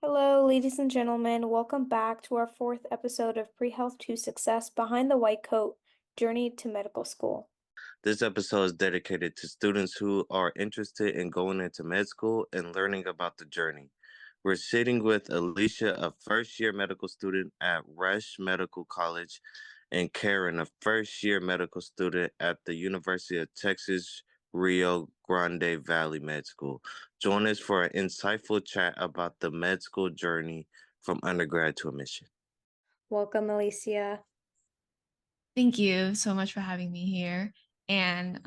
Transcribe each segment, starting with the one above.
Hello, ladies and gentlemen. Welcome back to our fourth episode of Pre-Health to Success Behind the White Coat Journey to Medical School. This episode is dedicated to students who are interested in going into med school and learning about the journey. We're sitting with Alicia, a first year medical student at Rush Medical College, and Karen, a first year medical student at the University of Texas Rio Grande Valley Med School. Join us for an insightful chat about the med school journey from undergrad to admission. Welcome, Alicia. Thank you so much for having me here. And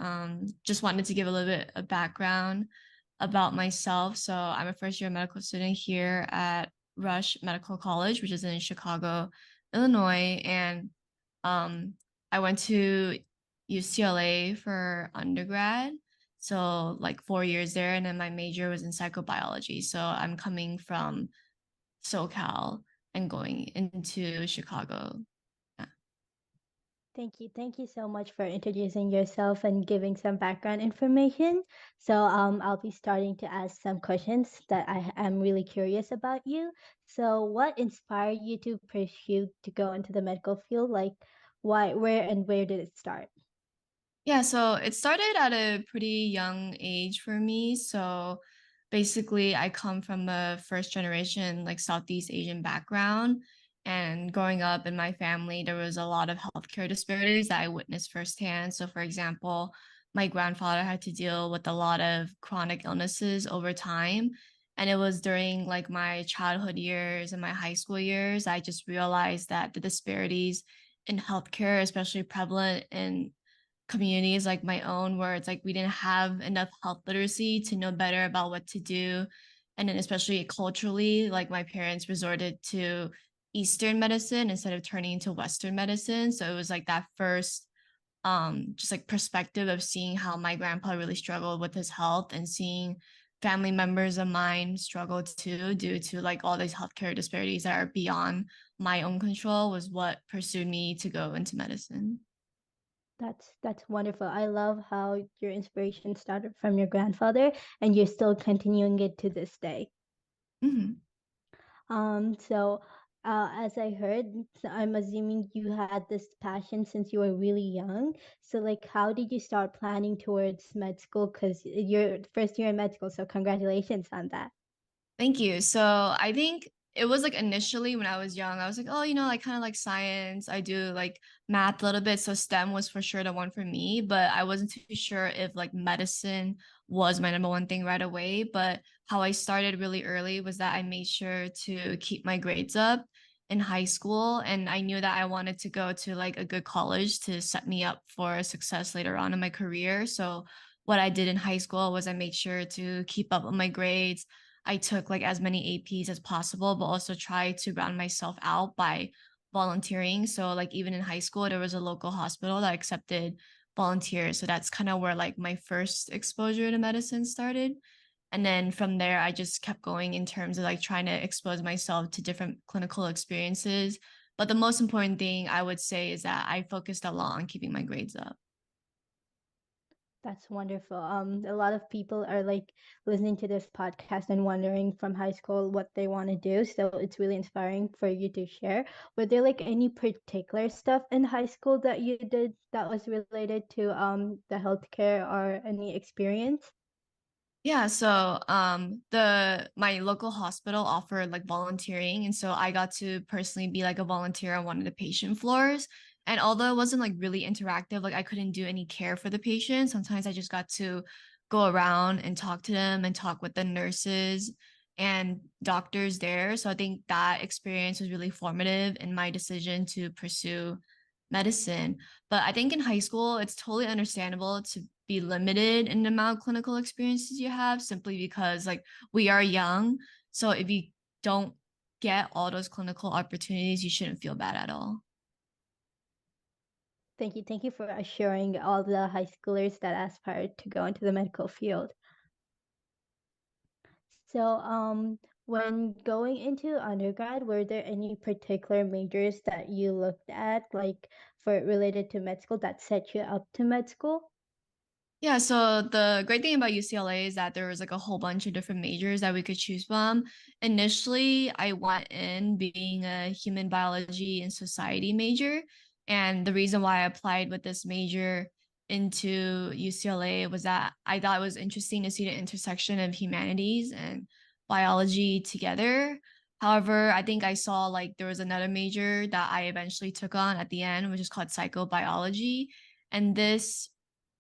just wanted to give a little bit of background about myself. So I'm a first year medical student here at Rush Medical College, which is in Chicago, Illinois. And I went to UCLA for undergrad. So like 4 years there. And then my major was in psychobiology. So I'm coming from SoCal and going into Chicago. Thank you. Thank you so much for introducing yourself and giving some background information. I'll be starting to ask some questions that I am really curious about you. So, what inspired you to pursue to go into the medical field? Like, why, where, and where did it start? Yeah, so it started at a pretty young age for me. So basically, I come from a first generation, like Southeast Asian background. And growing up in my family, there was a lot of healthcare disparities that I witnessed firsthand. So, for example, my grandfather had to deal with a lot of chronic illnesses over time. And it was during like my childhood years and my high school years, I just realized that the disparities in healthcare, especially prevalent in communities like my own where it's like we didn't have enough health literacy to know better about what to do. And then especially culturally, like my parents resorted to Eastern medicine instead of turning into Western medicine. So it was like that first just like perspective of seeing how my grandpa really struggled with his health and seeing family members of mine struggle too due to like all these healthcare disparities that are beyond my own control was what pursued me to go into medicine. That's wonderful. I love how your inspiration started from your grandfather, and you're still continuing it to this day. Mhm. Um, so, as I heard, so I'm assuming you had this passion since you were really young. So, like, how did you start planning towards med school? Because you're first year in med school, so congratulations on that. Thank you. So I think it was like initially when I was young, I was like, oh, like kind of like science. I do like math a little bit. So STEM was for sure the one for me, but I wasn't too sure if like medicine was my number one thing right away. But how I started really early was that I made sure to keep my grades up in high school. And I knew that I wanted to go to like a good college to set me up for success later on in my career. So what I did in high school was I made sure to keep up on my grades. I took like as many APs as possible, but also tried to round myself out by volunteering. So like even in high school, there was a local hospital that accepted volunteers. So that's kind of where like my first exposure to medicine started. And then from there, I just kept going in terms of like trying to expose myself to different clinical experiences. But the most important thing I would say is that I focused a lot on keeping my grades up. That's wonderful. A lot of people are like listening to this podcast and wondering from high school what they want to do. So it's really inspiring for you to share. Were there like any particular stuff in high school that you did that was related to the healthcare or any experience? Yeah, so the my local hospital offered like volunteering, and so I got to personally be like a volunteer on one of the patient floors. And although it wasn't like really interactive, like I couldn't do any care for the patient, sometimes I just got to go around and talk to them and talk with the nurses and doctors there. So I think that experience was really formative in my decision to pursue medicine. But I think in high school, it's totally understandable to be limited in the amount of clinical experiences you have simply because like we are young. So if you don't get all those clinical opportunities, you shouldn't feel bad at all. Thank you. Thank you for assuring all the high schoolers that aspire to go into the medical field. So, when going into undergrad, were there any particular majors that you looked at, like for related to med school that set you up to med school? Yeah, so the great thing about UCLA is that there was like a whole bunch of different majors that we could choose from. Initially, I went in being a human biology and society major. And the reason why I applied with this major into UCLA was that I thought it was interesting to see the intersection of humanities and biology together. However, I think I saw like there was another major that I eventually took on at the end, which is called psychobiology. And this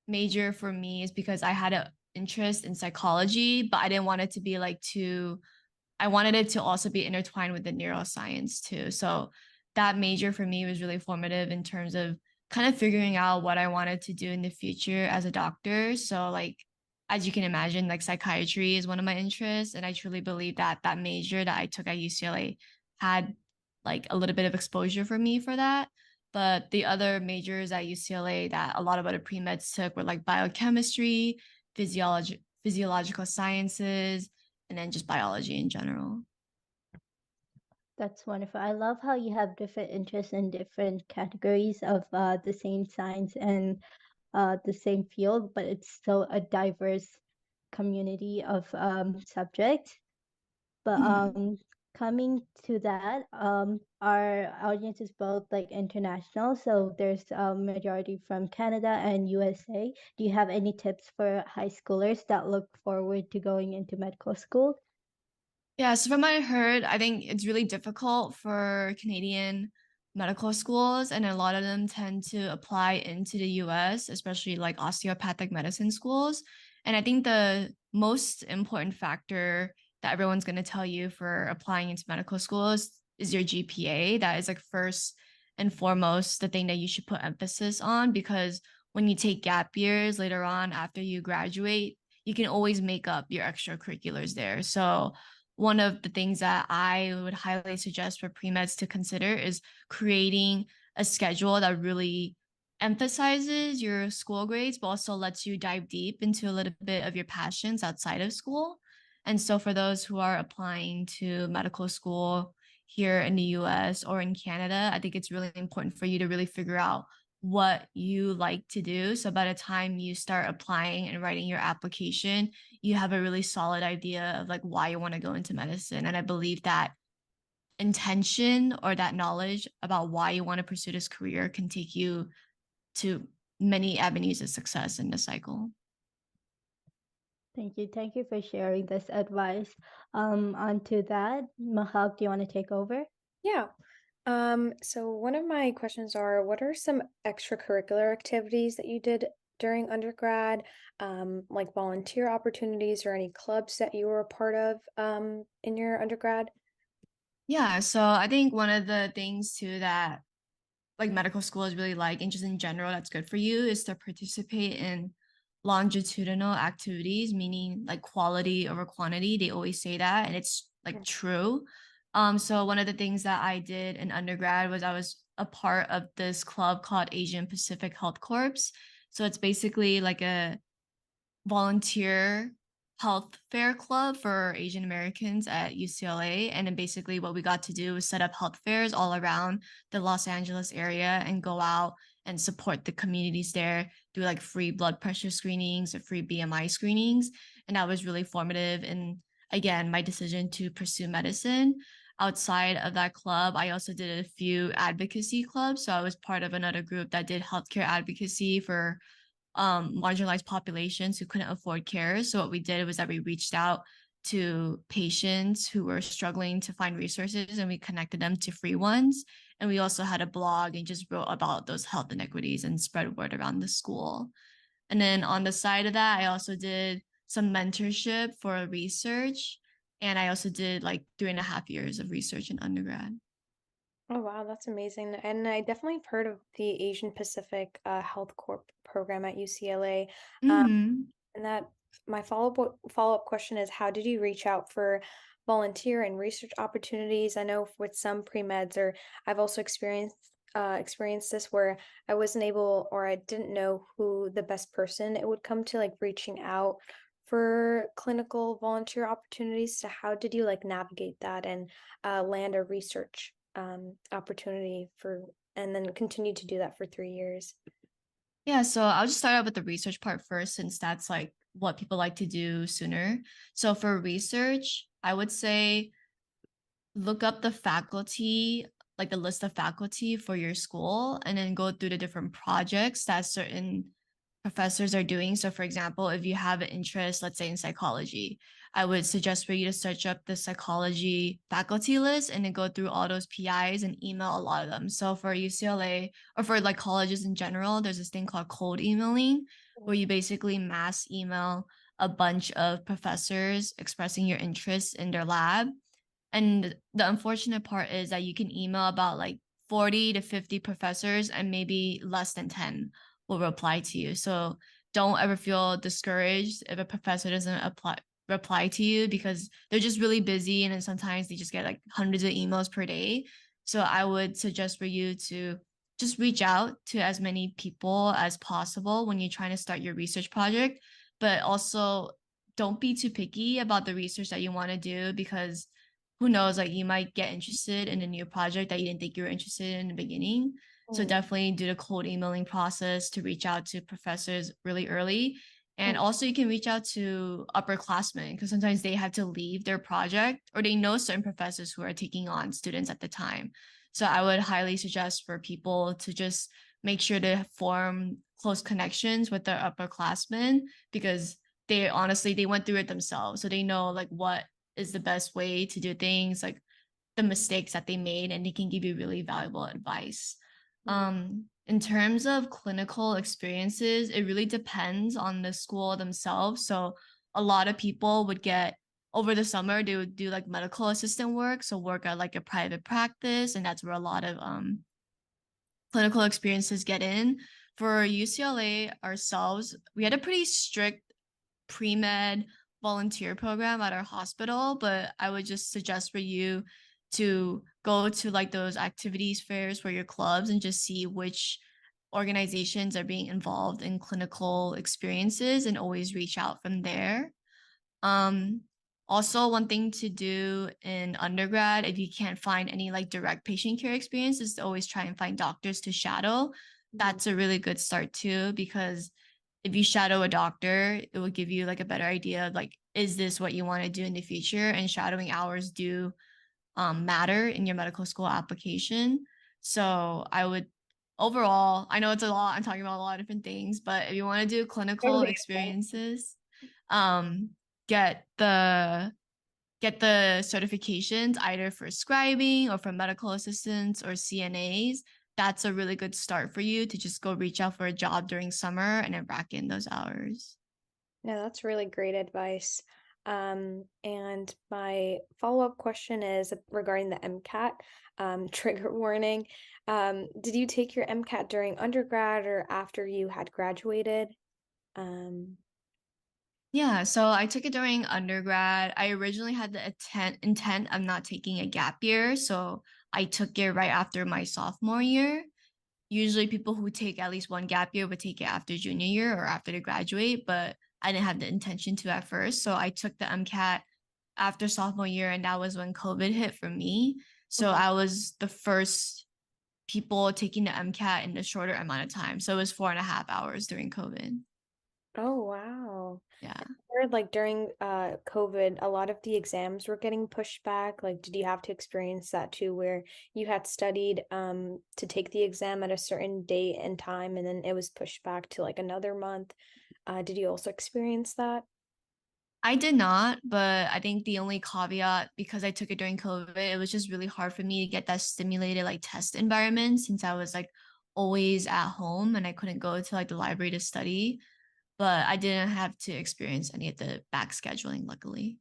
major for me is because I had an interest in psychology, but I didn't want it to be like too, I wanted it to also be intertwined with the neuroscience too. So that major for me was really formative in terms of kind of figuring out what I wanted to do in the future as a doctor. So like as you can imagine, like psychiatry is one of my interests. And I truly believe that that major that I took at UCLA had like a little bit of exposure for me for that. But the other majors at UCLA that a lot of other pre-meds took were like biochemistry, physiological sciences, and then just biology in general. That's wonderful. I love how you have different interests in different categories of the same science and the same field, but it's still a diverse community of subjects. But Mhm. coming to that, our audience is both like international, so there's a majority from Canada and USA. Do you have any tips for high schoolers that look forward to going into medical school? Yeah, so from what I heard, I think it's really difficult for Canadian medical schools, and a lot of them tend to apply into the US, especially like osteopathic medicine schools. And I think the most important factor that everyone's going to tell you for applying into medical schools is your GPA. That is like first and foremost the thing that you should put emphasis on, because when you take gap years later on after you graduate, you can always make up your extracurriculars there. So one of the things that I would highly suggest for pre-meds to consider is creating a schedule that really emphasizes your school grades, but also lets you dive deep into a little bit of your passions outside of school. And so for those who are applying to medical school here in the US or in Canada, I think it's really important for you to really figure out what you like to do. So by the time you start applying and writing your application, you have a really solid idea of like why you want to go into medicine. And I believe that intention or that knowledge about why you want to pursue this career can take you to many avenues of success in the cycle. Thank you. Thank you for sharing this advice. On to that, Mahal, do you want to take over? Yeah. So one of my questions are, what are some extracurricular activities that you did during undergrad? Like volunteer opportunities or any clubs that you were a part of, in your undergrad? Yeah, so I think one of the things too that like medical school is really like, and just in general, that's good for you is to participate in longitudinal activities, meaning like quality over quantity. They always say that, and it's like Mm. true. So one of the things that I did in undergrad was I was a part of this club called Asian Pacific Health Corps. So it's basically like a volunteer health fair club for Asian Americans at UCLA. And then basically what we got to do was set up health fairs all around the Los Angeles area and go out and support the communities there, do like free blood pressure screenings or free BMI screenings. And that was really formative in, again, my decision to pursue medicine. Outside of that club, I also did a few advocacy clubs. So I was part of another group that did healthcare advocacy for marginalized populations who couldn't afford care. So what we did was that we reached out to patients who were struggling to find resources and we connected them to free ones. And we also had a blog and just wrote about those health inequities and spread word around the school. And then on the side of that, I also did some mentorship for research. And I also did like 3.5 years of research in undergrad. Oh wow, that's amazing. And I definitely have heard of the Asian Pacific Health Corp program at UCLA. Um, Mm-hmm. and that my follow-up question is, how did you reach out for volunteer and research opportunities? I know with some pre-meds, or I've also experienced this where I wasn't able, or I didn't know who the best person it would come to, like reaching out for clinical volunteer opportunities. So how did you like navigate that and land a research opportunity for, and then continue to do that for 3 years? Yeah, so I'll just start out with the research part first, since that's like what people like to do sooner. So for research, I would say look up the faculty, like the list of faculty for your school, and then go through the different projects that certain professors are doing. So, for example, if you have an interest, let's say in psychology, I would suggest for you to search up the psychology faculty list and then go through all those PIs and email a lot of them. So, for UCLA or for like colleges in general, there's this thing called cold emailing, where you basically mass email a bunch of professors expressing your interest in their lab. And the unfortunate part is that you can email about like 40 to 50 professors and maybe less than 10 will reply to you. So don't ever feel discouraged if a professor doesn't reply to you, because they're just really busy, and then sometimes they just get like hundreds of emails per day. So I would suggest for you to just reach out to as many people as possible when you're trying to start your research project, but also don't be too picky about the research that you want to do, because who knows, like you might get interested in a new project that you didn't think you were interested in the beginning. So Mm, definitely do the cold emailing process to reach out to professors really early. And mm, also you can reach out to upperclassmen, because sometimes they have to leave their project or they know certain professors who are taking on students at the time. So I would highly suggest for people to just make sure to form close connections with their upperclassmen, because they honestly they went through it themselves. So they know like what is the best way to do things, like the mistakes that they made, and they can give you really valuable advice. mm. In terms of clinical experiences, it really depends on the school themselves. So a lot of people would get over the summer, they would do like medical assistant work. So work at like a private practice, and that's where a lot of clinical experiences get in. For UCLA ourselves, we had a pretty strict pre-med volunteer program at our hospital, but I would just suggest for you to go to like those activities fairs for your clubs and just see which organizations are being involved in clinical experiences and always reach out from there. Um, Also, one thing to do in undergrad, if you can't find any like direct patient care experience, is to always try and find doctors to shadow. Mhm. That's a really good start too, because if you shadow a doctor, it will give you like a better idea of like, is this what you want to do in the future? And shadowing hours do matter in your medical school application. So I would overall, I know it's a lot, I'm talking about a lot of different things, but if you want to do clinical Totally. experiences, um, get the get the certifications either for scribing or for medical assistants or CNAs. That's a really good start for you to just go reach out for a job during summer and then rack in those hours. No, that's really great advice. And my follow-up question is regarding the MCAT, trigger warning. Did you take your MCAT during undergrad or after you had graduated? Um, Yeah, so I took it during undergrad. I originally had the intent of not taking a gap year, so I took it right after my sophomore year. Usually people who take at least one gap year would take it after junior year or after they graduate, but I didn't have the intention to at first. So I took the MCAT after sophomore year, and that was when COVID hit for me. So mhm. I was the first people taking the MCAT in a shorter amount of time. So it was 4.5 hours during COVID. Oh, wow. Yeah. Heard like during COVID, a lot of the exams were getting pushed back. Like, did you have to experience that too, where you had studied to take the exam at a certain date and time, and then it was pushed back to like another month? Did you also experience that? I did not, but I think the only caveat, because I took it during COVID, it was just really hard for me to get that stimulated like test environment, since I was like always at home and I couldn't go to like the library to study. But I didn't have to experience any of the back scheduling, luckily.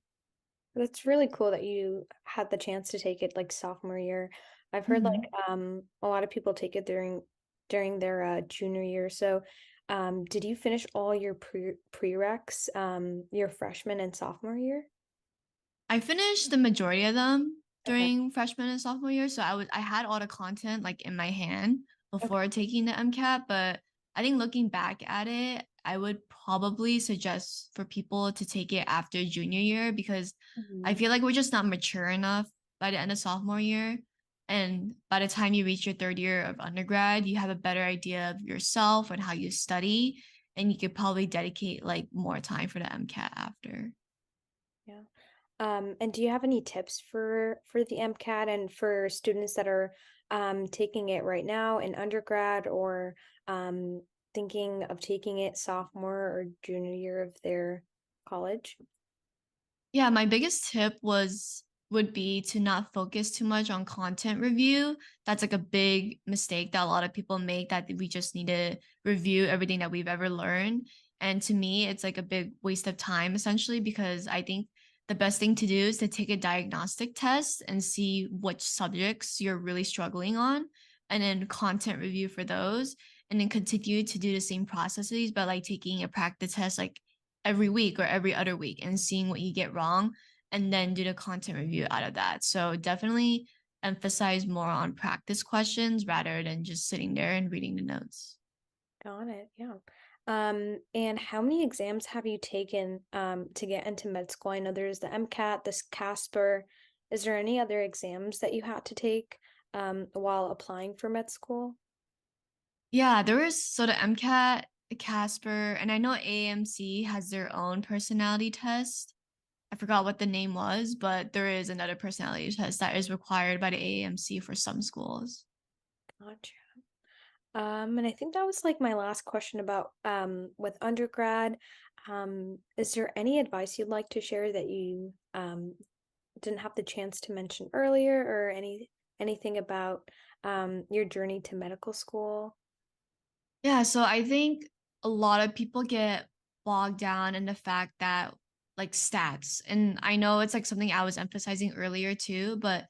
That's really cool that you had the chance to take it like sophomore year. I've heard like Mhm. a lot of people take it during their junior year. So did you finish all your prereqs your freshman and sophomore year? I finished the majority of them Okay. during freshman and sophomore year, so I had all the content like in my hand Okay. before taking the MCAT. But I think looking back at it, I would probably suggest for people to take it after junior year, because I Mhm. feel like we're just not mature enough by the end of sophomore year. And by the time you reach your third year of undergrad, you have a better idea of yourself and how you study, and you could probably dedicate like more time for the MCAT after. Yeah. And do you have any tips for the MCAT and for students that are taking it right now in undergrad or um, thinking of taking it sophomore or junior year of their college? Yeah, my biggest tip would be to not focus too much on content review. That's like a big mistake that a lot of people make, that we just need to review everything that we've ever learned. And to me, it's like a big waste of time essentially, because I think the best thing to do is to take a diagnostic test and see which subjects you're really struggling on, and then content review for those, and then continue to do the same processes, but like taking a practice test like every week or every other week and seeing what you get wrong, and then do the content review out of that. So definitely emphasize more on practice questions rather than just sitting there and reading the notes. Got it. Yeah. And how many exams have you taken to get into med school? I know there's the MCAT, this Casper. Is there any other exams that you had to take while applying for med school? Yeah, there was so the MCAT, Casper, and I know AMC has their own personality test. I forgot what the name was, but there is another personality test that is required by the AMC for some schools. Gotcha. And I think that was like my last question about with undergrad. Is there any advice you'd like to share that you didn't have the chance to mention earlier, or anything about your journey to medical school? Yeah, so I think a lot of people get bogged down in the fact that like stats, and I know it's like something I was emphasizing earlier too, but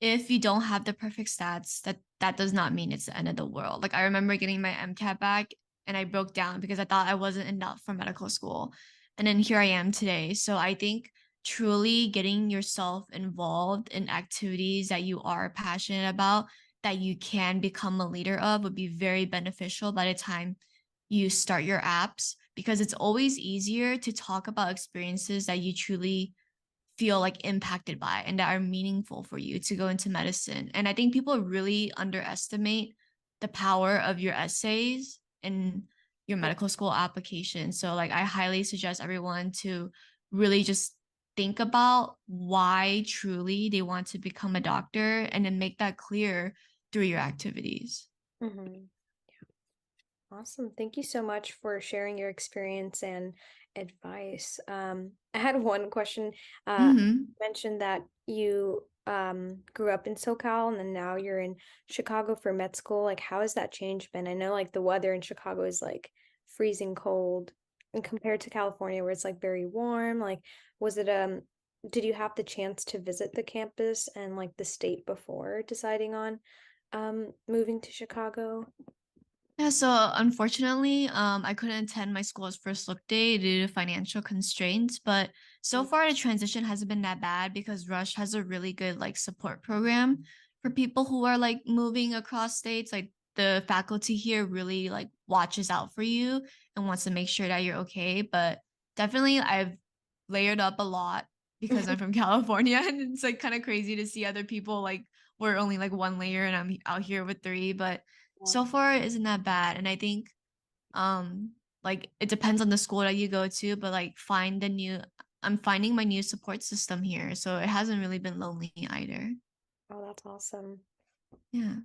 if you don't have the perfect stats, that does not mean it's the end of the world. Like I remember getting my MCAT back and I broke down because I thought I wasn't enough for medical school. And then here I am today. So I think truly getting yourself involved in activities that you are passionate about, that you can become a leader of, would be very beneficial by the time you start your apps, because it's always easier to talk about experiences that you truly feel like impacted by and that are meaningful for you to go into medicine. And I think people really underestimate the power of your essays in your medical school application. So like I highly suggest everyone to really just think about why truly they want to become a doctor, and then make that clear through your activities. Mm-hmm. Awesome. Thank you so much for sharing your experience and advice. I had one question. Mm-hmm. You mentioned that you grew up in SoCal and then now you're in Chicago for med school. Like, how has that change been? I know like the weather in Chicago is like freezing cold and compared to California where it's like very warm. Like, was it did you have the chance to visit the campus and like the state before deciding on moving to Chicago? Yeah, so unfortunately, I couldn't attend my school's first look day due to financial constraints, but so far the transition hasn't been that bad because Rush has a really good like support program for people who are like moving across states. Like the faculty here really like watches out for you and wants to make sure that you're okay. But definitely I've layered up a lot because I'm from California, and it's like kind of crazy to see other people like we're only like one layer and I'm out here with three, but Yeah. so far it isn't that bad. And I think um like it depends on the school that you go to, but like I'm finding my new support system here, so it hasn't really been lonely either. Oh, that's awesome. Yeah.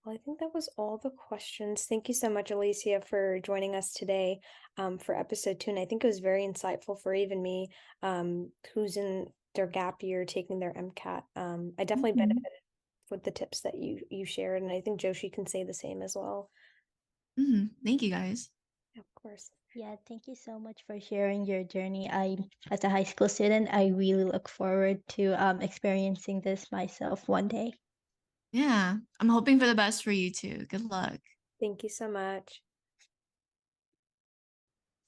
Well, I think that was all the questions. Thank you so much, Alicia, for joining us today for episode 2. And I think it was very insightful for even me, who's in their gap year taking their MCAT. I definitely Mhm. benefited with the tips that you shared, and I think Joshi can say the same as well. Thank you guys. Yeah, of course. Yeah, thank you so much for sharing your journey. As a high school student, I really look forward to experiencing this myself one day. Yeah, I'm hoping for the best for you too. Good luck. Thank you so much.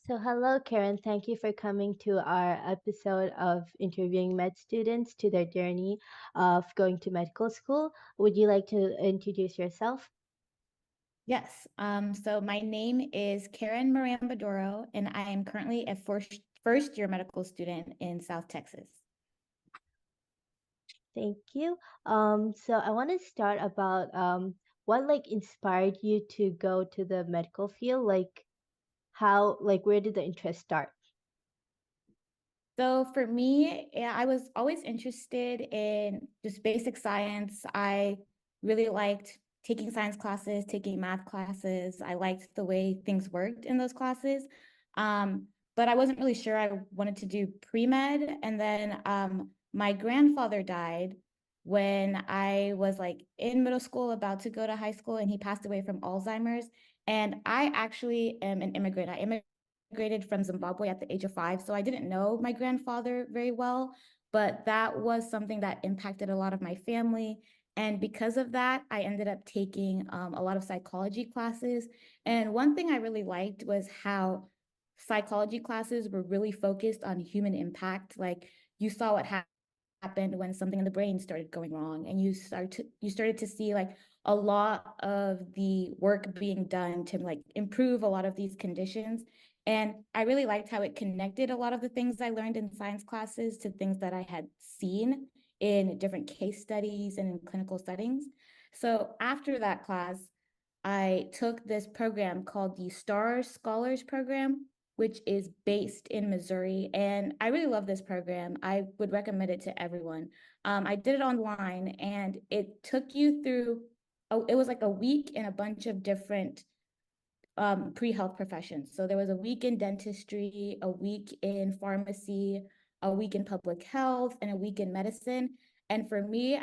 So, hello, Karen. Thank you for coming to our episode of interviewing med students to their journey of going to medical school. Would you like to introduce yourself? Yes. So my name is Karen Marambadoro, and I am currently a first year medical student in South Texas. Thank you. So I want to start about what like inspired you to go to the medical field? Like how, like where did the interest start? So for me, yeah, I was always interested in just basic science. I really liked taking science classes, taking math classes. I liked the way things worked in those classes. But I wasn't really sure I wanted to do pre-med. And then my grandfather died when I was like in middle school, about to go to high school, and he passed away from Alzheimer's. And I actually am an immigrant. I immigrated from Zimbabwe at the age of 5, so I didn't know my grandfather very well, but that was something that impacted a lot of my family. And because of that, I ended up taking a lot of psychology classes. And one thing I really liked was how psychology classes were really focused on human impact. Like you saw what happened when something in the brain started going wrong, and you started to see like a lot of the work being done to like improve a lot of these conditions. And I really liked how it connected a lot of the things I learned in science classes to things that I had seen in different case studies and in clinical settings. So after that class, I took this program called the Star Scholars Program, which is based in Missouri. And I really love this program. I would recommend it to everyone. I did it online, and it took you through, it was like a week in a bunch of different pre-health professions. So there was a week in dentistry, a week in pharmacy, a week in public health, and a week in medicine. And for me,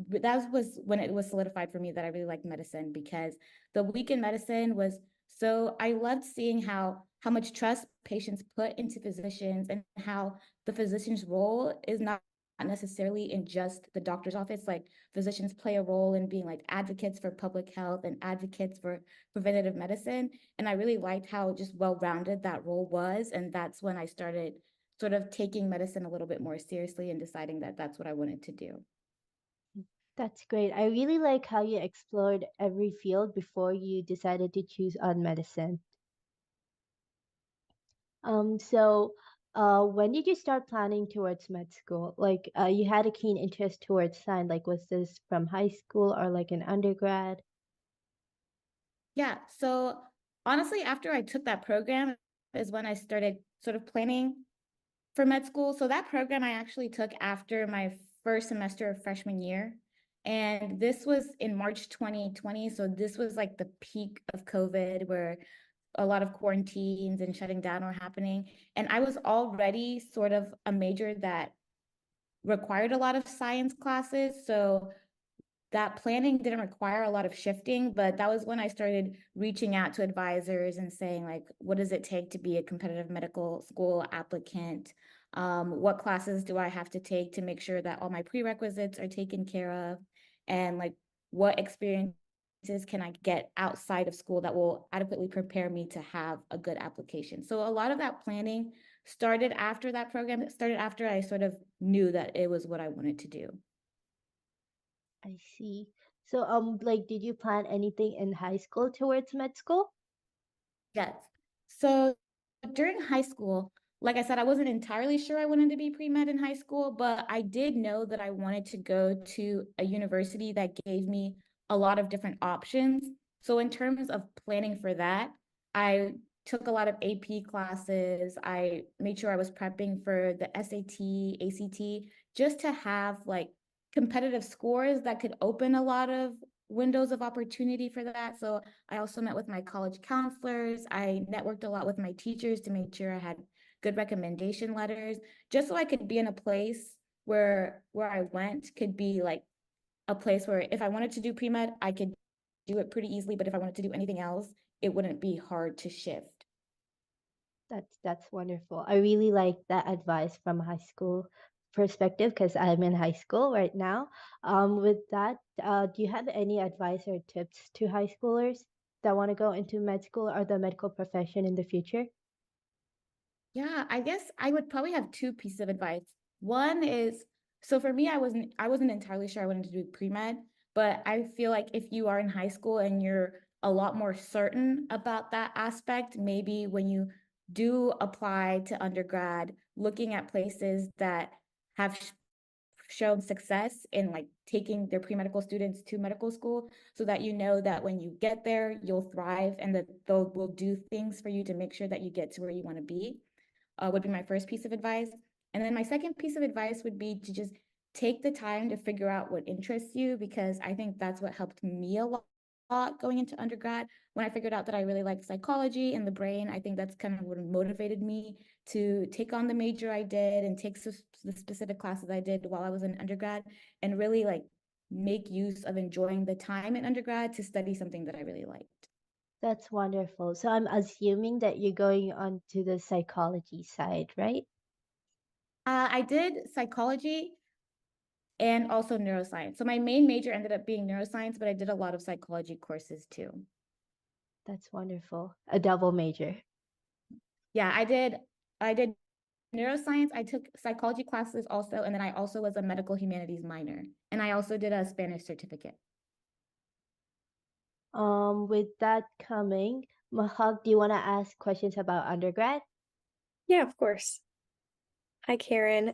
that was when it was solidified for me that I really liked medicine, because the week in medicine was so I loved seeing how much trust patients put into physicians, and how the physician's role is not necessarily in just the doctor's office. Like physicians play a role in being like advocates for public health and advocates for preventative medicine. And I really liked how just well-rounded that role was. And that's when I started sort of taking medicine a little bit more seriously and deciding that that's what I wanted to do. That's great. I really like how you explored every field before you decided to choose on medicine. So when did you start planning towards med school? Like you had a keen interest towards science. Like was this from high school or like an undergrad? Yeah. So honestly, after I took that program is when I started sort of planning for med school. So that program I actually took after my first semester of freshman year. And this was in March 2020. So this was like the peak of COVID, where a lot of quarantines and shutting down were happening. And I was already sort of a major that required a lot of science classes. So that planning didn't require a lot of shifting, but that was when I started reaching out to advisors and saying, like, what does it take to be a competitive medical school applicant? What classes do I have to take to make sure that all my prerequisites are taken care of? And like, what experiences can I get outside of school that will adequately prepare me to have a good application? So a lot of that planning started after that program. It started after I sort of knew that it was what I wanted to do. I see. So like did you plan anything in high school towards med school? Yes. So during high school, like I said, I wasn't entirely sure I wanted to be pre-med in high school, but I did know that I wanted to go to a university that gave me a lot of different options. So in terms of planning for that, I took a lot of AP classes. I made sure I was prepping for the SAT, ACT, just to have like competitive scores that could open a lot of windows of opportunity for that. So I also met with my college counselors. I networked a lot with my teachers to make sure I had good recommendation letters, just so I could be in a place where I went could be like a place where if I wanted to do pre-med, I could do it pretty easily. But if I wanted to do anything else, it wouldn't be hard to shift. That's wonderful. I really like that advice from a high school perspective because I'm in high school right now. With that, do you have any advice or tips to high schoolers that want to go into med school or the medical profession in the future? Yeah, I guess I would probably have two pieces of advice. One is, so for me, I wasn't entirely sure I wanted to do pre-med, but I feel like if you are in high school and you're a lot more certain about that aspect, maybe when you do apply to undergrad, looking at places that have shown success in like taking their pre-medical students to medical school, so that you know that when you get there, you'll thrive and that they'll will do things for you to make sure that you get to where you want to be, would be my first piece of advice. And then my second piece of advice would be to just take the time to figure out what interests you, because I think that's what helped me a lot going into undergrad. When I figured out that I really liked psychology and the brain, I think that's kind of what motivated me to take on the major I did and take the specific classes I did while I was in undergrad, and really like make use of enjoying the time in undergrad to study something that I really liked. That's wonderful. So I'm assuming that you're going on to the psychology side, right? I did psychology and also neuroscience. So my main major ended up being neuroscience, but I did a lot of psychology courses too. That's wonderful. A double major. Yeah, I did neuroscience. I took psychology classes also, and then I also was a medical humanities minor, and I also did a Spanish certificate. With that coming, Mahal, do you want to ask questions about undergrad? Yeah, of course. Hi, Karen.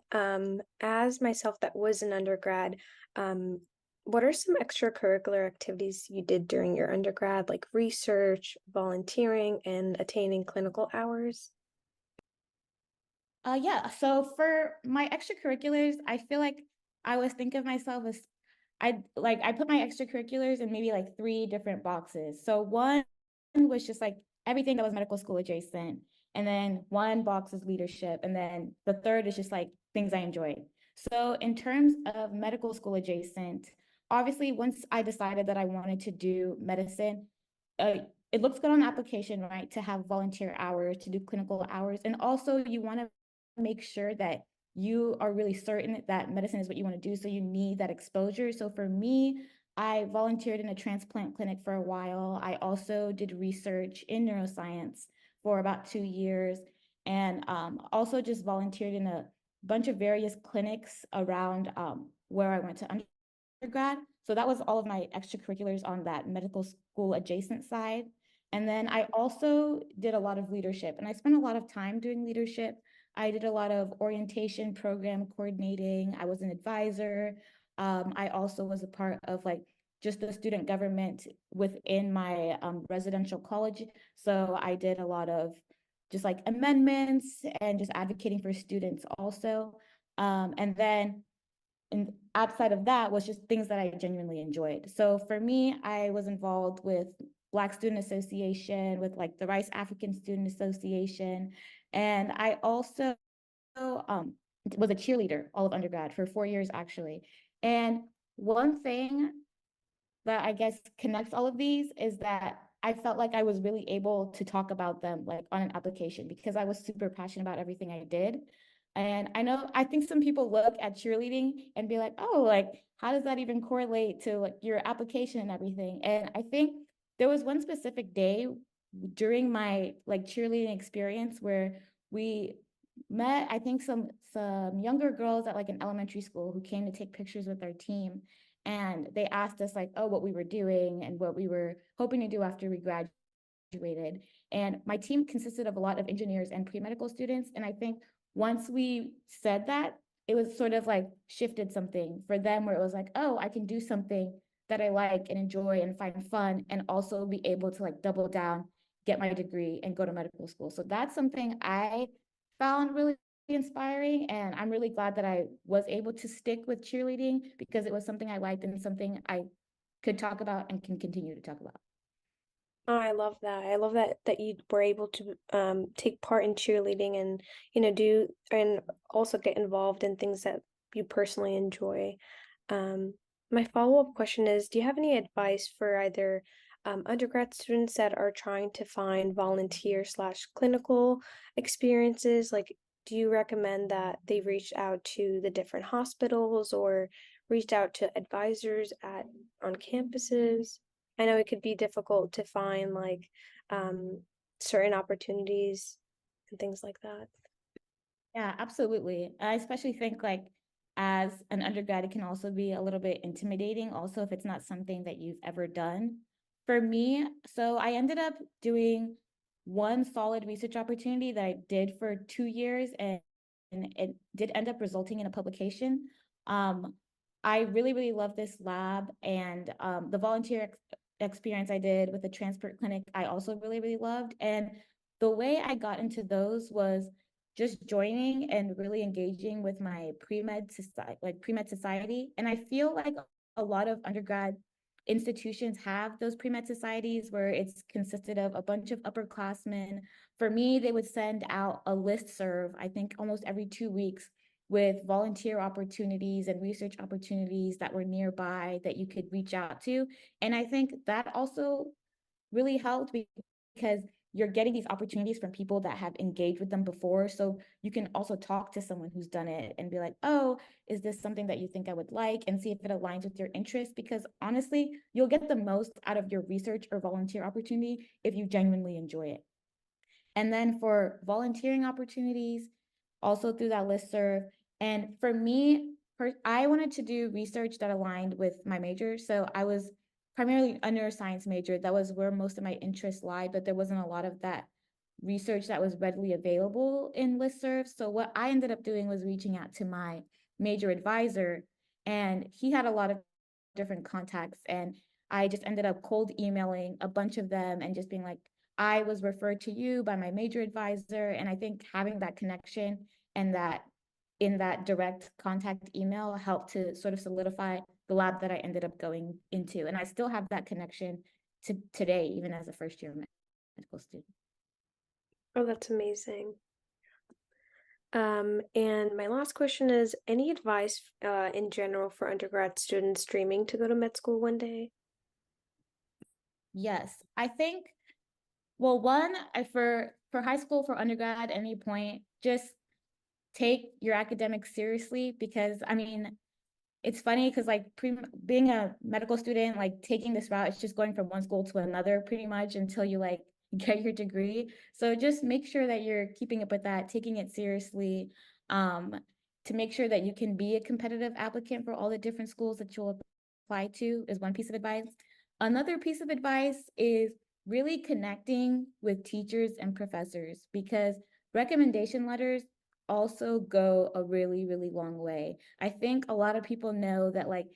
As myself that was an undergrad, what are some extracurricular activities you did during your undergrad, like research, volunteering, and attaining clinical hours? Yeah, so for my extracurriculars, I feel like I always think of myself as I put my extracurriculars in maybe like three different boxes. So one was just like everything that was medical school adjacent, and then one box is leadership, and then the third is just like things I enjoyed. So in terms of medical school adjacent, obviously once I decided that I wanted to do medicine, uh, it looks good on the application, right? To have volunteer hours, to do clinical hours, and also you want to make sure that you are really certain that medicine is what you want to do. So you need that exposure. So for me, I volunteered in a transplant clinic for a while. I also did research in neuroscience for about 2 years, and also just volunteered in a bunch of various clinics around where I went to undergrad. So that was all of my extracurriculars on that medical school adjacent side. And then I also did a lot of leadership, and I spent a lot of time doing leadership. I did a lot of orientation program coordinating. I was an advisor. I also was a part of like just the student government within my residential college. So I did a lot of just like amendments and just advocating for students also. And then and outside of that was just things that I genuinely enjoyed. So for me, I was involved with Black Student Association, with like the Rice African Student Association, and I also um, was a cheerleader all of undergrad for 4 years actually. And one thing that I guess connects all of these is that I felt like I was really able to talk about them like on an application, because I was super passionate about everything I did. And I think some people look at cheerleading and be like, oh, like, how does that even correlate to like your application and everything? And I think there was one specific day during my like cheerleading experience where we met, I think some younger girls at like an elementary school who came to take pictures with our team, and they asked us like, oh, what we were doing and what we were hoping to do after we graduated. And my team consisted of a lot of engineers and pre-medical students, and I think once we said that, it was sort of like shifted something for them, where it was like, oh, I can do something that I like and enjoy and find fun, and also be able to like double down, get my degree, and go to medical school. So that's something I found really inspiring, and I'm really glad that I was able to stick with cheerleading, because it was something I liked and something I could talk about and can continue to talk about. Oh, I love that. I love that you were able to take part in cheerleading and do and also get involved in things that you personally enjoy. Um, my follow-up question is, do you have any advice for either undergrad students that are trying to find volunteer slash clinical experiences? Like, do you recommend that they reach out to the different hospitals or reach out to advisors on campuses? I know it could be difficult to find like certain opportunities and things like that. Yeah, absolutely. I especially think like as an undergrad, it can also be a little bit intimidating, also if it's not something that you've ever done. For me, so I ended up doing one solid research opportunity that I did for 2 years, and it did end up resulting in a publication. Um, I really, really love this lab, and the volunteer experience I did with the transport clinic, I also really, really loved. And the way I got into those was just joining and really engaging with my pre-med society, pre-med society. And I feel like a lot of undergrad institutions have those pre-med societies where it's consisted of a bunch of upperclassmen. For me, they would send out a listserv, I think almost every 2 weeks, with volunteer opportunities and research opportunities that were nearby that you could reach out to. And I think that also really helped because you're getting these opportunities from people that have engaged with them before. So you can also talk to someone who's done it and be like, oh, is this something that you think I would like? And see if it aligns with your interests. Because honestly, you'll get the most out of your research or volunteer opportunity if you genuinely enjoy it. And then for volunteering opportunities, also through that listserv. And for me, I wanted to do research that aligned with my major. So I was primarily a neuroscience major. That was where most of my interests lied, but there wasn't a lot of that research that was readily available in listservs. So what I ended up doing was reaching out to my major advisor, and he had a lot of different contacts. And I just ended up cold emailing a bunch of them and just being like, I was referred to you by my major advisor. And I think having that connection and that in that direct contact email helped to sort of solidify the lab that I ended up going into. And I still have that connection to today, even as a first year medical student. Oh, that's amazing. And my last question is, any advice in general for undergrad students dreaming to go to med school one day? Yes, I think, well, one, for high school, for undergrad, at any point, just take your academics seriously, because I mean, it's funny because like being a medical student, like taking this route, it's just going from one school to another pretty much until you like get your degree. So just make sure that you're keeping up with that, taking it seriously, um, to make sure that you can be a competitive applicant for all the different schools that you'll apply to is one piece of advice. Another piece of advice is really connecting with teachers and professors, because recommendation letters also go a really, really long way. I think a lot of people know that like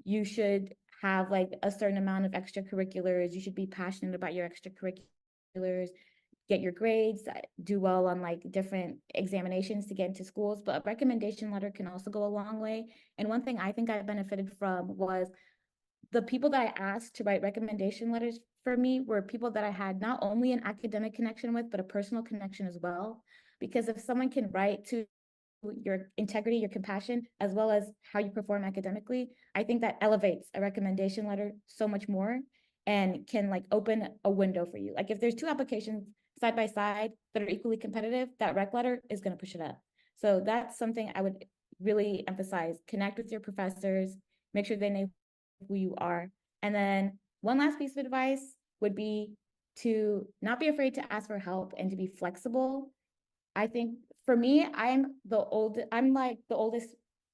you should have like a certain amount of extracurriculars, you should be passionate about your extracurriculars, get your grades, do well on like different examinations to get into schools, but a recommendation letter can also go a long way. And one thing I think I benefited from was the people that I asked to write recommendation letters for me were people that I had not only an academic connection with, but a personal connection as well. Because if someone can write to your integrity, your compassion, as well as how you perform academically, I think that elevates a recommendation letter so much more and can like open a window for you. Like if there's two applications side by side that are equally competitive, that rec letter is going to push it up. So that's something I would really emphasize. Connect with your professors, make sure they know who you are. And then one last piece of advice would be to not be afraid to ask for help and to be flexible. I think for me, I'm like the oldest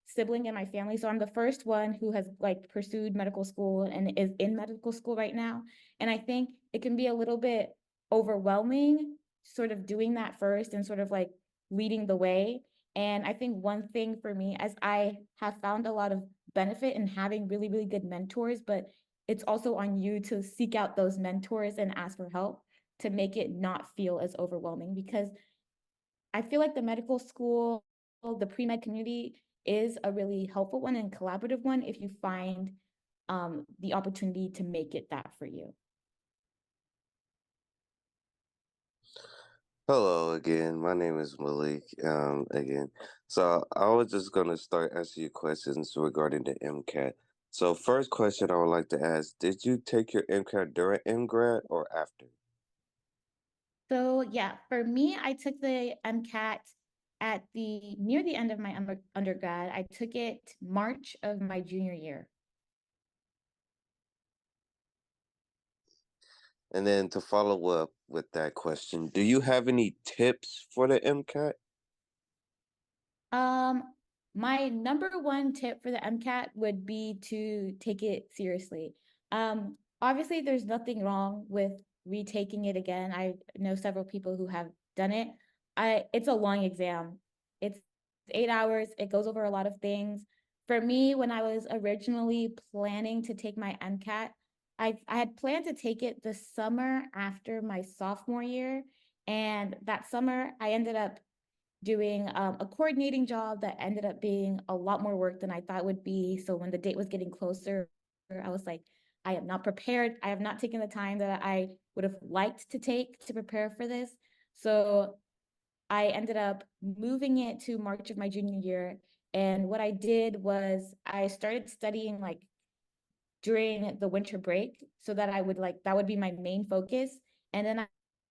sibling in my family. So I'm the first one who has like pursued medical school and is in medical school right now. And I think it can be a little bit overwhelming sort of doing that first and sort of like leading the way. And I think one thing for me, as I have found a lot of benefit in having really, really good mentors, but it's also on you to seek out those mentors and ask for help to make it not feel as overwhelming. Because I feel like the medical school, the pre-med community is a really helpful one and collaborative one if you find the opportunity to make it that for you. Hello again. My name is Malik. Again, so I was just gonna start asking you questions regarding the MCAT. So first question I would like to ask: did you take your MCAT during MGrad or after? So yeah, for me, I took the MCAT at the near the end of my undergrad. I took it March of my junior year. And then to follow up with that question, do you have any tips for the MCAT? Um, my number one tip for the MCAT would be to take it seriously. Obviously, there's nothing wrong with retaking it again. I know several people who have done it. It's a long exam. It's 8 hours. It goes over a lot of things. for me, when I was originally planning to take my MCAT, I had planned to take it the summer after my sophomore year. And that summer, I ended up doing a coordinating job that ended up being a lot more work than I thought it would be. So when the date was getting closer, I was like, I am not prepared. I have not taken the time that I would have liked to take to prepare for this. So I ended up moving it to March of my junior year. And what I did was I started studying like during the winter break so that I would like, that would be my main focus. And then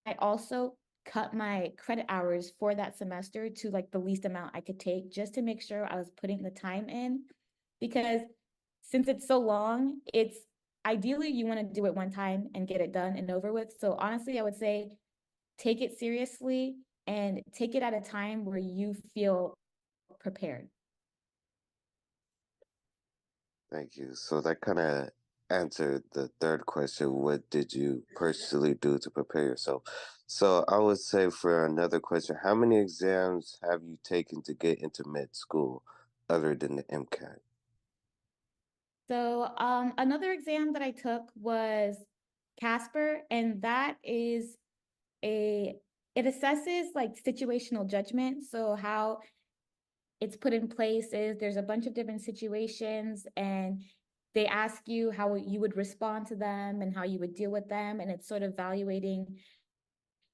I also cut my credit hours for that semester to like the least amount I could take just to make sure I was putting the time in. Because since it's so long, it's ideally you want to do it one time and get it done and over with. So honestly, I would say take it seriously and take it at a time where you feel prepared. Thank you. So that kind of answered the third question. What did you personally do to prepare yourself? So I would say for another question, how many exams have you taken to get into med school other than the MCAT? So another exam that I took was Casper, and that is it assesses like situational judgment. So how it's put in place is there's a bunch of different situations and they ask you how you would respond to them and how you would deal with them. And it's sort of evaluating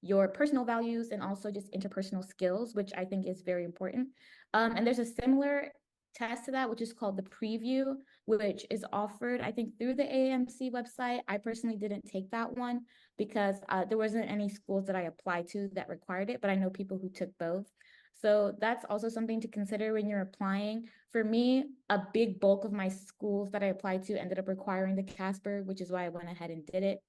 your personal values and also just interpersonal skills, which I think is very important. And there's a similar test to that, which is called the preview, which is offered, I think, through the AAMC website. I personally didn't take that one because there wasn't any schools that I applied to that required it, but I know people who took both. So that's also something to consider when you're applying. For me, a big bulk of my schools that I applied to ended up requiring the Casper, which is why I went ahead and did it.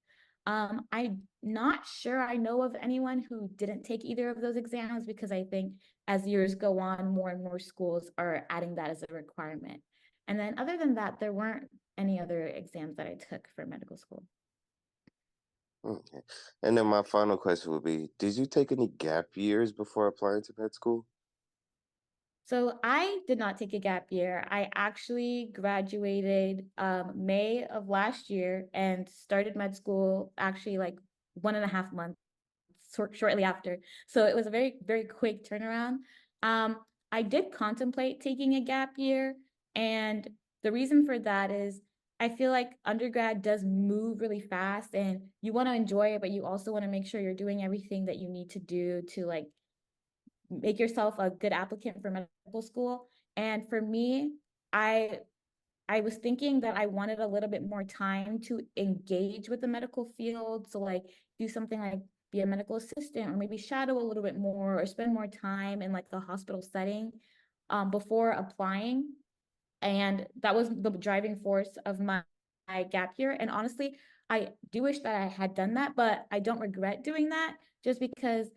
I'm not sure I know of anyone who didn't take either of those exams because I think as years go on, more and more schools are adding that as a requirement. And then other than that, there weren't any other exams that I took for medical school. Okay. And then my final question would be, did you take any gap years before applying to med school? So I did not take a gap year. I actually graduated May of last year and started med school actually like 1.5 months shortly after. So it was a very, very quick turnaround. I did contemplate taking a gap year. And the reason for that is I feel like undergrad does move really fast and you want to enjoy it, but you also want to make sure you're doing everything that you need to do to like make yourself a good applicant for medical school. And for me, I I was thinking that I wanted a little bit more time to engage with the medical field. So like do something like be a medical assistant or maybe shadow a little bit more or spend more time in like the hospital setting before applying. And that was the driving force of my gap year. And honestly, I do wish that I had done that, but I don't regret doing that just because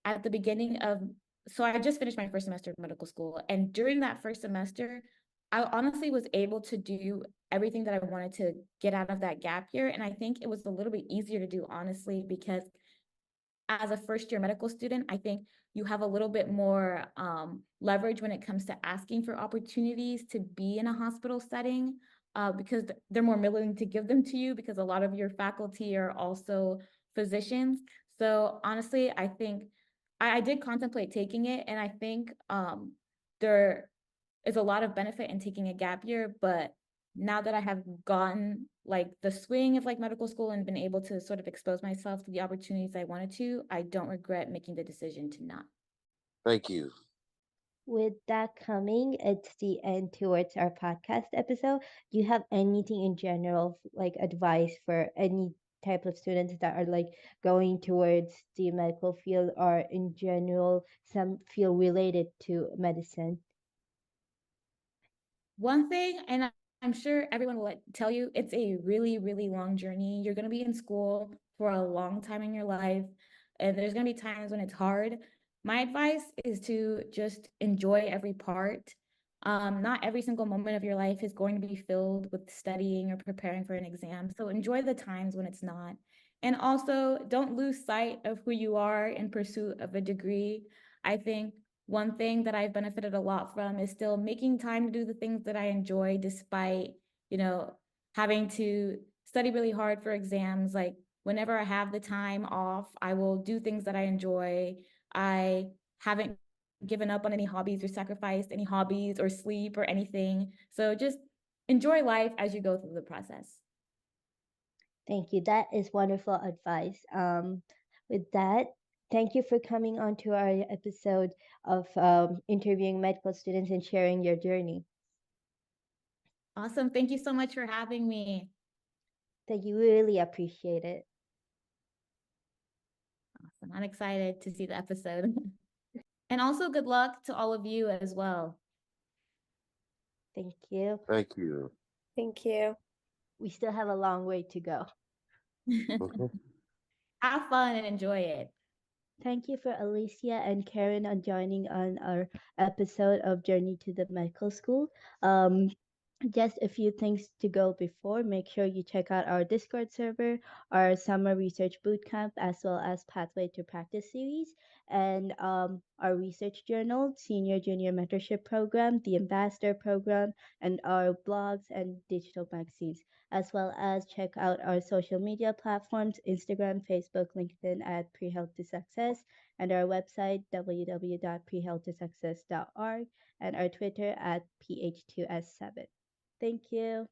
at the beginning of, so I just finished my first semester of medical school. And during that first semester, I honestly was able to do everything that I wanted to get out of that gap year. And I think it was a little bit easier to do, honestly, because as a first year medical student, I think you have a little bit more leverage when it comes to asking for opportunities to be in a hospital setting because they're more willing to give them to you because a lot of your faculty are also physicians. So honestly, I think I did contemplate taking it, and I think there is a lot of benefit in taking a gap year, but now that I have gotten like the swing of like medical school and been able to sort of expose myself to the opportunities I wanted to, I don't regret making the decision to not. Thank you. With that coming, it's the end towards our podcast episode. Do you have anything in general, like advice for any type of students that are like going towards the medical field or in general some field related to medicine? One thing, and I'm sure everyone will tell you, it's a really, really long journey. You're going to be in school for a long time in your life, and there's going to be times when it's hard. My advice is to just enjoy every part. Not every single moment of your life is going to be filled with studying or preparing for an exam. So enjoy the times when it's not. And also, don't lose sight of who you are in pursuit of a degree. I think one thing that I've benefited a lot from is still making time to do the things that I enjoy despite, having to study really hard for exams. Like whenever I have the time off, I will do things that I enjoy. I haven't given up on any hobbies or sacrificed any hobbies or sleep or anything. So just enjoy life as you go through the process. Thank you. That is wonderful advice. With that, thank you for coming on to our episode of interviewing medical students and sharing your journey. Awesome. Thank you so much for having me. Thank you. Really appreciate it. Awesome. I'm excited to see the episode. And also good luck to all of you as well. Thank you. Thank you. Thank you. We still have a long way to go. Mhm. Have fun and enjoy it. Thank you for Alicia and Karen on joining on our episode of Journey to the Medical School. Just a few things to go before. Make sure you check out our Discord server, our summer research bootcamp, as well as Pathway to Practice series, and our research journal, senior junior mentorship program, the ambassador program, and our blogs and digital magazines, as well as check out our social media platforms, Instagram, Facebook, LinkedIn at Pre-Health to Success, and our website, www.prehealthtosuccess.org, and our Twitter at PH2S7. Thank you.